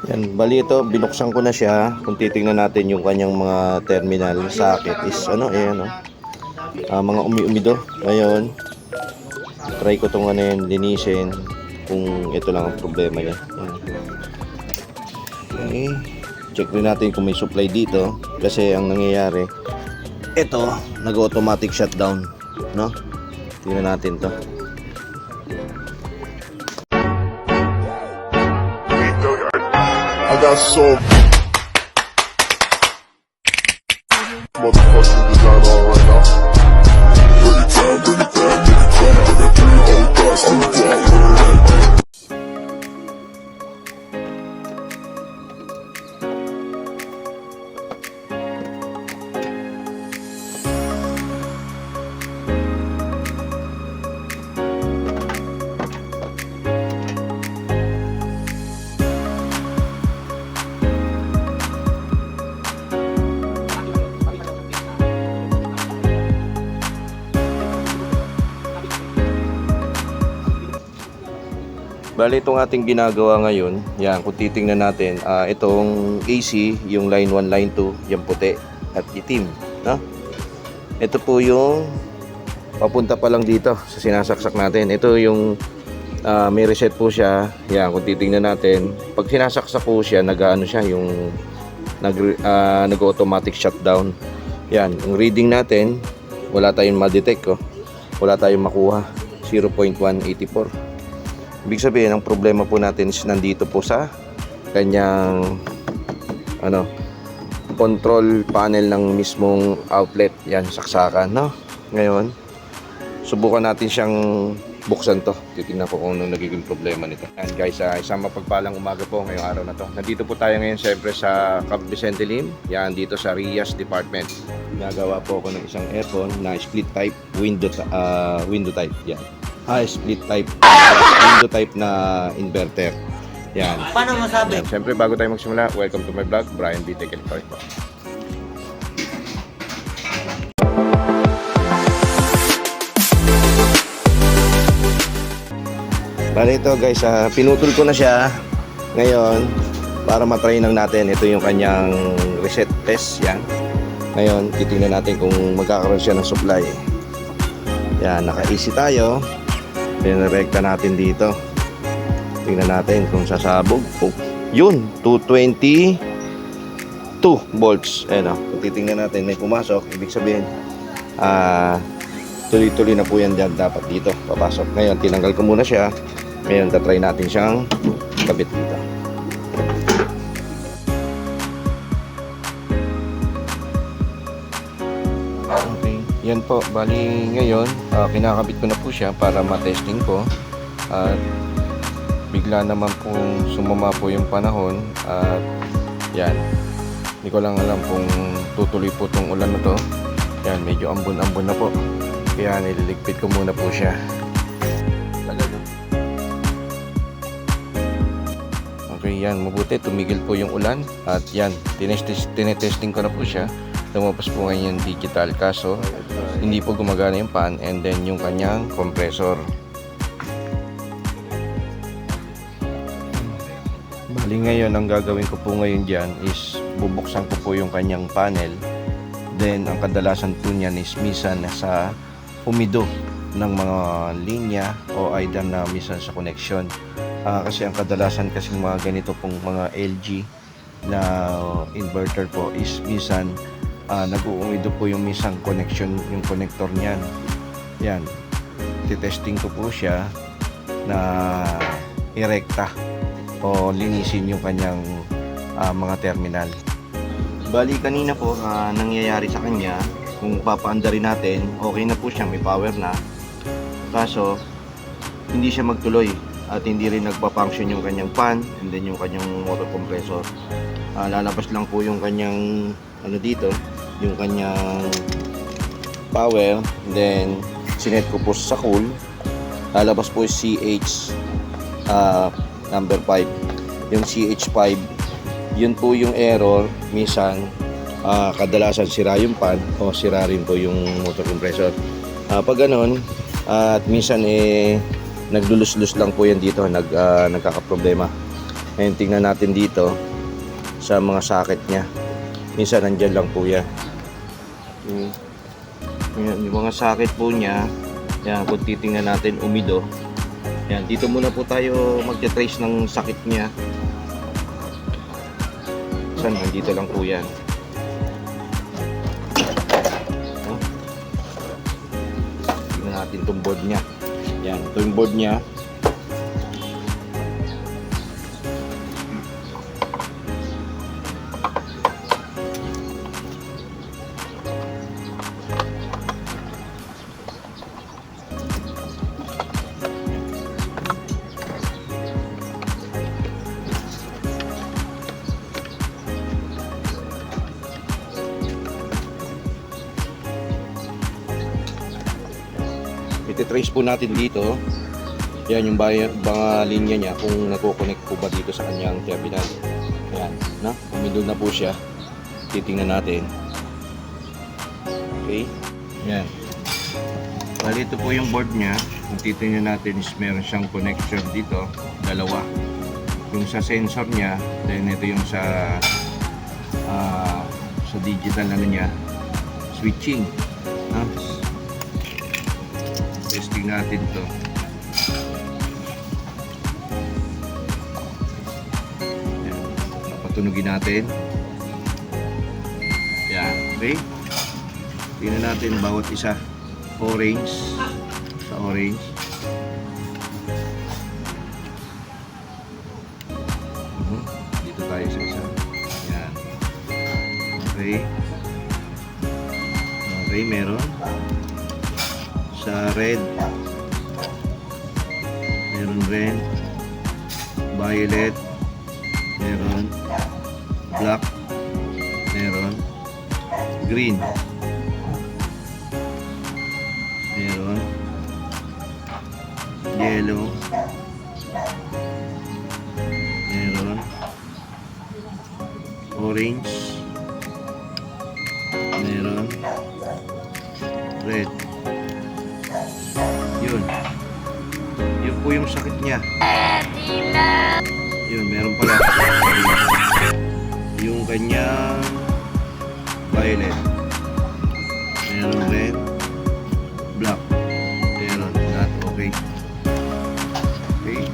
Yan, bali ito, binuksan ko na siya. Kung titingnan natin yung kanyang mga terminal socket is mga umi-umido. Ngayon, try ko itong linisin kung ito lang ang problema niya. Yan. Okay, check rin natin kung may supply dito kasi ang nangyayari, ito, nag-automatic shutdown, no? Tingnan natin to. I got so motherfucking design on right now. Bring it down, nigga, come on, that 3 old guys to the block. Bali itong ating ginagawa ngayon, yan, kung titingnan natin, itong AC, yung line 1, line 2, yung puti at itim, no? Ito po yung papunta pa lang dito sa sinasaksak natin. Ito yung may reset po siya. Yan, kung titingnan natin, pag sinasaksak po siya, nag-automatic shutdown. Yan, yung reading natin, wala tayong ma-detect, wala tayong makuha, 0.184. Ibig sabihin, ang problema po natin is nandito po sa kanyang control panel ng mismong outlet. Yan, saksakan, no? Ngayon, subukan natin siyang buksan to. Titingnan ko kung anong nagiging problema nito. Yan guys, isang mapagpalang umaga po ngayong araw na to. Nandito po tayo ngayon siyempre sa Camp Vicente Lim. Yan, dito sa Rias Department. Nagawa po ako ng isang aircon na split type window type. Yan. Split type window type na inverter. Yan. Paano masabi? Yan. Siyempre bago tayo magsimula, welcome to my vlog, Brian B. Take it po. Bali ito guys, pinutol ko na siya ngayon para matry lang natin. Ito yung kanyang reset test. Yan. Ngayon, titingnan natin kung magkakaroon siya ng supply. Yan, naka-easy tayo. Pinarekta natin dito. Tingnan natin kung sasabog. Yun, 222 volts. Ayan o, kung titingnan natin may pumasok, ibig sabihin tuloy-tuloy na po yan dyan. Dapat dito papasok. Ngayon, tinanggal ko muna siya. Ngayon, tatry natin siyang kabit dito. Okay, yan po. Bali ngayon, kinakabit ko na po siya para matesting ko. At bigla naman pong sumama po yung panahon. At yan, hindi ko lang alam kung tutuloy po itong ulan na to. Yan, medyo ambon-ambon na po. Kaya nililigpit ko muna po siya. Okay, yan, mabuti tumigil po yung ulan. At yan, tinetesting ko na po siya. Lumabas po ngayon yung digital, kaso hindi po gumagana yung fan and then yung kanyang compressor. Bali ngayon, ang gagawin ko po ngayon dyan is bubuksan ko po yung kanyang panel. Then ang kadalasan po niyan is minsan sa humido ng mga linya o either na minsan sa connection. Kasi ang kadalasan kasi mga ganito pong mga LG na inverter po is minsan nag-uumido po yung misang connection, yung connector niyan. Yan, titesting ko po siya na irekta o linisin yung kanyang mga terminal. Bali kanina po nangyayari sa kanya, kung papaandarin natin, okay na po siya, may power na, kaso hindi siya magtuloy at hindi rin nagpa-function yung kanyang fan and then yung kanyang motor compressor. Lalabas lang po yung kanyang dito, yung kanyang power, then sinet ko po sa cool, lalabas po yung CH number 5. Yung CH5, yun po yung error. Minsan kadalasan sira yung fan o sira rin po yung motor compressor. Pag ganun, at minsan nagdulus-lus lang po yan dito, nagkakaproblema. Ngayon tingnan natin dito sa mga socket niya. Minsan nandyan lang po yan. Yan, yung mga socket po niya, yan, kung titingnan natin, umido. Yan, dito muna po tayo magte-trace ng sakit niya. Saan? Dito lang po yan. Tingnan natin itong board niya. Yan, ito yung board niya. Iti-trace po natin dito. Yan yung mga linya niya kung nagko-connect po ba dito sa kanyang terminal. Ayan, no? Umindol na po siya. Titingnan natin. Okay. Yan. Bali, ito po yung board niya. Kung titingnan natin is meron siyang connection dito. Dalawa. Yung sa sensor niya. Then ito yung sa digital ano niya. Switching. No? Testing natin to. Yan. Patunugin natin. Yan. Okay. Tingnan natin bawat isa. Orange. Sa orange. Dito tayo sa isa. Yan. Okay. Okay, meron. Sa red, meron red, violet, meron black, meron green, meron yellow, meron orange, meron red. Yun. Yun po yung sakit niya. Yun, meron pala. Yung kanyang violet. Meron red. Black. Meron. Not okay. Okay.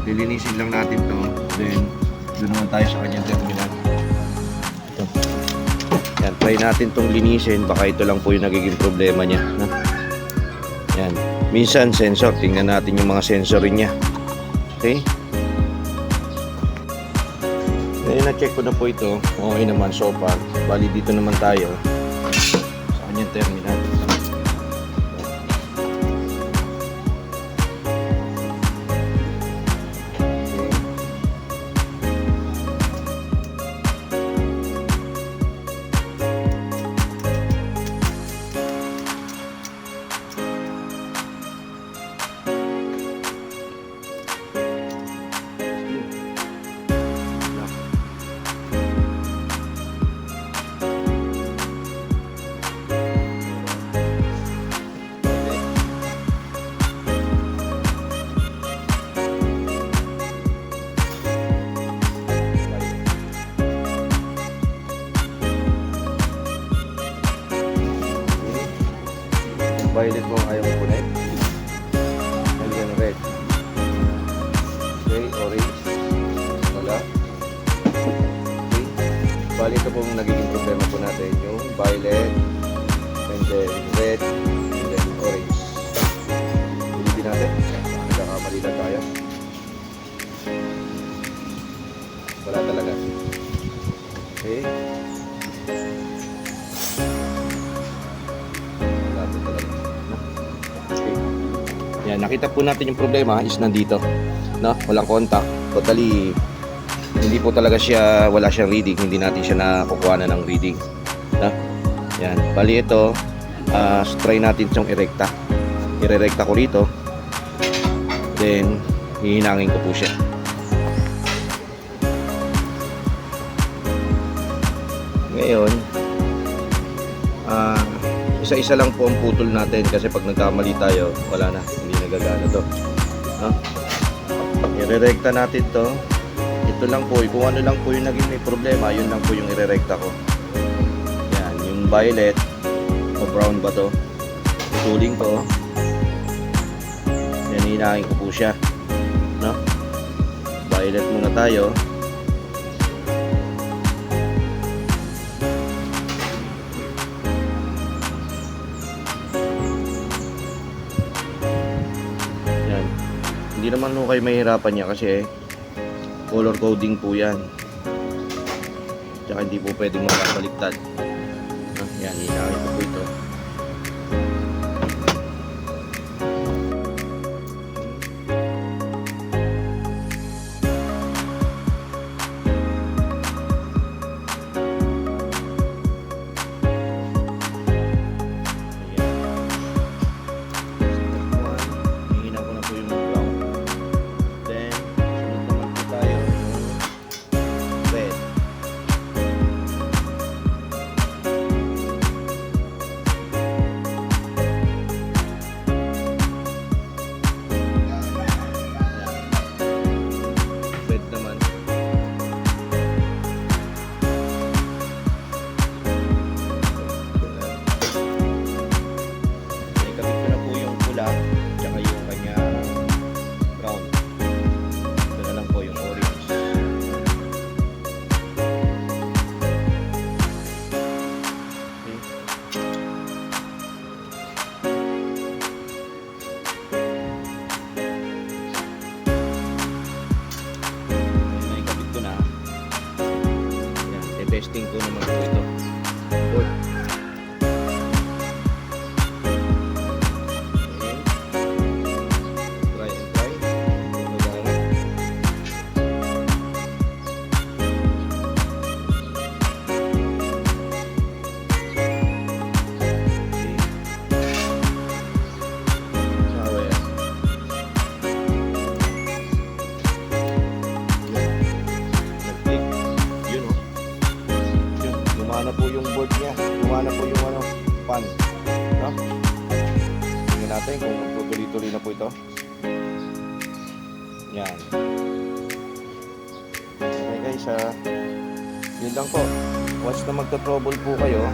Lilinisin lang natin to. Then, doon naman tayo sa kanyang terminal. Ito. Yan, try natin tong linisin. Baka ito lang po yung nagiging problema niya. No? Yan. Minsan sensor, tingnan natin yung mga sensory niya. Okay? Ngayon na-check ko na po ito. Okay naman so far. Bali dito naman tayo sa kanyang terminal. Violet mo ayaw mo connect. And then red. Okay, orange. Wala. Okay. Bali ito pong nagiging problema po natin. Yung violet. And then red. And then orange. Ulitin natin. Nagkakamali na tayo. Wala talaga. Okay. Yan, nakita po natin yung problema is nandito, no? Walang contact. Totally hindi po talaga siya, wala siyang reading, hindi natin siya nakukuha na ng reading, no? Yan, bali ito, try natin itong irekta. Irerekta ko rito. Then hihinangin ko po siya. Ngayon, isa-isa lang po ang putol natin kasi pag nagkamali tayo, wala na, hindi nagagana to. No? Irerekta natin to. Ito lang po, kung ano lang po yung naging may problema, yun lang po yung irerekta ko. Yan, yung violet o brown ba to? Tuling ko. Yan, hinahin ko po siya. No? Violet muna tayo. Yan. Hindi naman ho kayo mahirapan niya kasi color coding po yan. Tsaka hindi po pwedeng makabaliktad. Yan, hinahin ko po ito. Hihina ko na po yung brown. Then, sunod naman po tayo yung red. Red naman. Ikabit ko na po yung pula tsaka yung kanya brown. Ito na lang po yung orange. Okay. Ayun, ikabit ko na. Yan, testing ko naman po ito. Good. Okay. Try and try. Ito na lang. Okay. Shower. Nag-click. Yun oh. Yun. Lumana po yung board niya. Lumana po yung ano, pan. No? Tingnan natin kung magtutuloy-tuloy na po ito. Yan. Okay guys, yun lang po. Once na magta-trouble po kayo,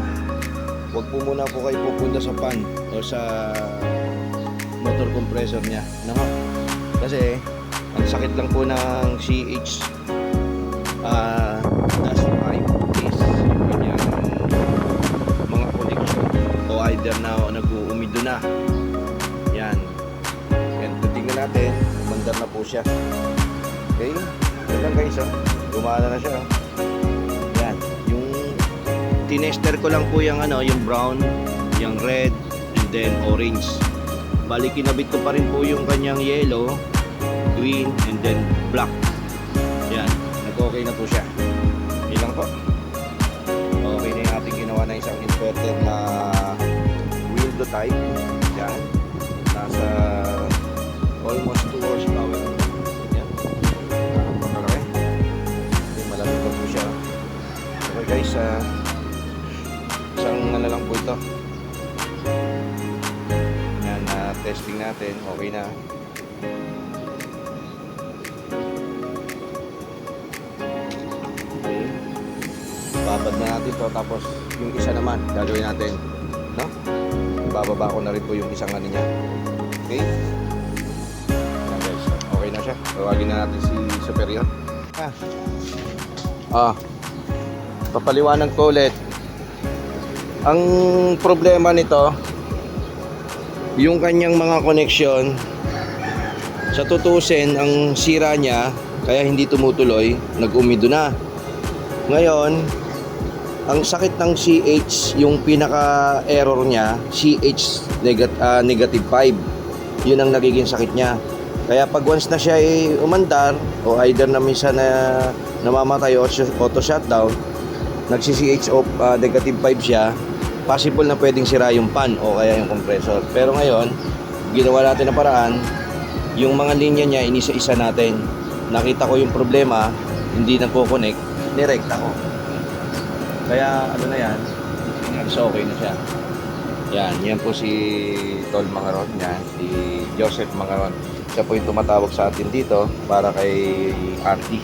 huwag po muna po kayo pupunta sa pan o sa motor compressor niya. No? Kasi ang sakit lang po ng CH dust pipe is yung kanyang mga connection o either na nag-uumido na. Yan. And tingnan natin, umandar na po siya. Okay? Yan lang guys, gumana na siya. Yan. Yung tinester ko lang po yung ano, yung brown, yung red, and then orange. Bali kinabit ko pa rin po yung kanyang yellow, green, and then black. Yan. Nag-okay na po siya. Yan lang po. Okay na yung ating ginawa na isang inverter na window type. Yan. Nasa almost 2 horsepower. Yan. Okay. Okay, malamig pa po siya. Okay guys, isang ano lang po ito. Yan, testing natin. Okay na. Okay. Babad na natin to, tapos yung isa naman gagawin natin, no? Bababa ko na rin po yung isang ano niya. Okay? Yan guys, okay na siya. Tawagin na natin si Superior. Papaliwanag ko ulit. Ang problema nito, yung kanyang mga connection, sa tutusin, ang sira niya, kaya hindi tumutuloy, nag-umido na. Ngayon, ang sakit ng CH, yung pinaka-error niya, CH negative 5. Yun ang nagiging sakit niya. Kaya pag once na siya ay umandar, o either na minsan na namamatay o auto shutdown, nagsi-CH of negative 5 siya, possible na pwedeng sira yung pan o kaya yung compressor. Pero ngayon, ginawa natin na paraan, yung mga linya niya, inisa-isa natin. Nakita ko yung problema, hindi nagko-connect, nirekta ko. Kaya ano na yan, so okay na siya. Yan po si Tol Mangaron, yan, si Joseph Mangaron. siya po yung tumatawag sa atin dito para kay RD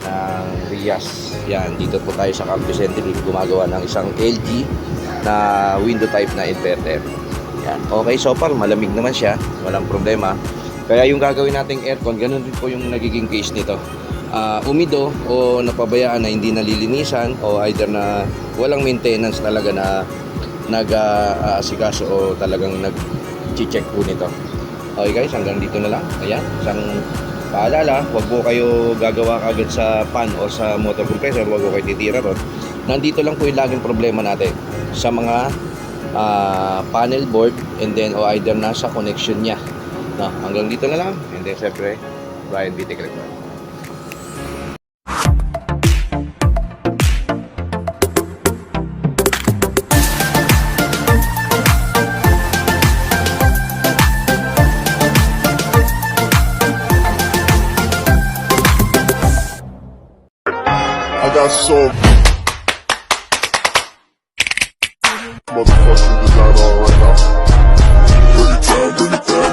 ng Rias. Yan, dito po tayo sa Camp Vicente, gumagawa ng isang LG na window type na inverter. Yan. Okay, so far malamig naman siya, walang problema. Kaya yung gagawin nating aircon, ganun din po yung nagiging case nito. Umido o napabayaan na hindi nalilinisan o either na walang maintenance talaga na nag-aasikaso o talagang nag-check po nito. Okay guys, hanggang dito na lang. Ayan, isang paalala, huwag po kayo gagawa kagad sa fan o sa motor compressor, huwag po kayo titira ron. Nandito lang po yung laging problema natin sa mga panel board and then o either nasa connection niya. No, hanggang dito na lang. And then syempre, Brian B. Tech Record. I got some motherfucking design on right now. Bring it down, bring it down.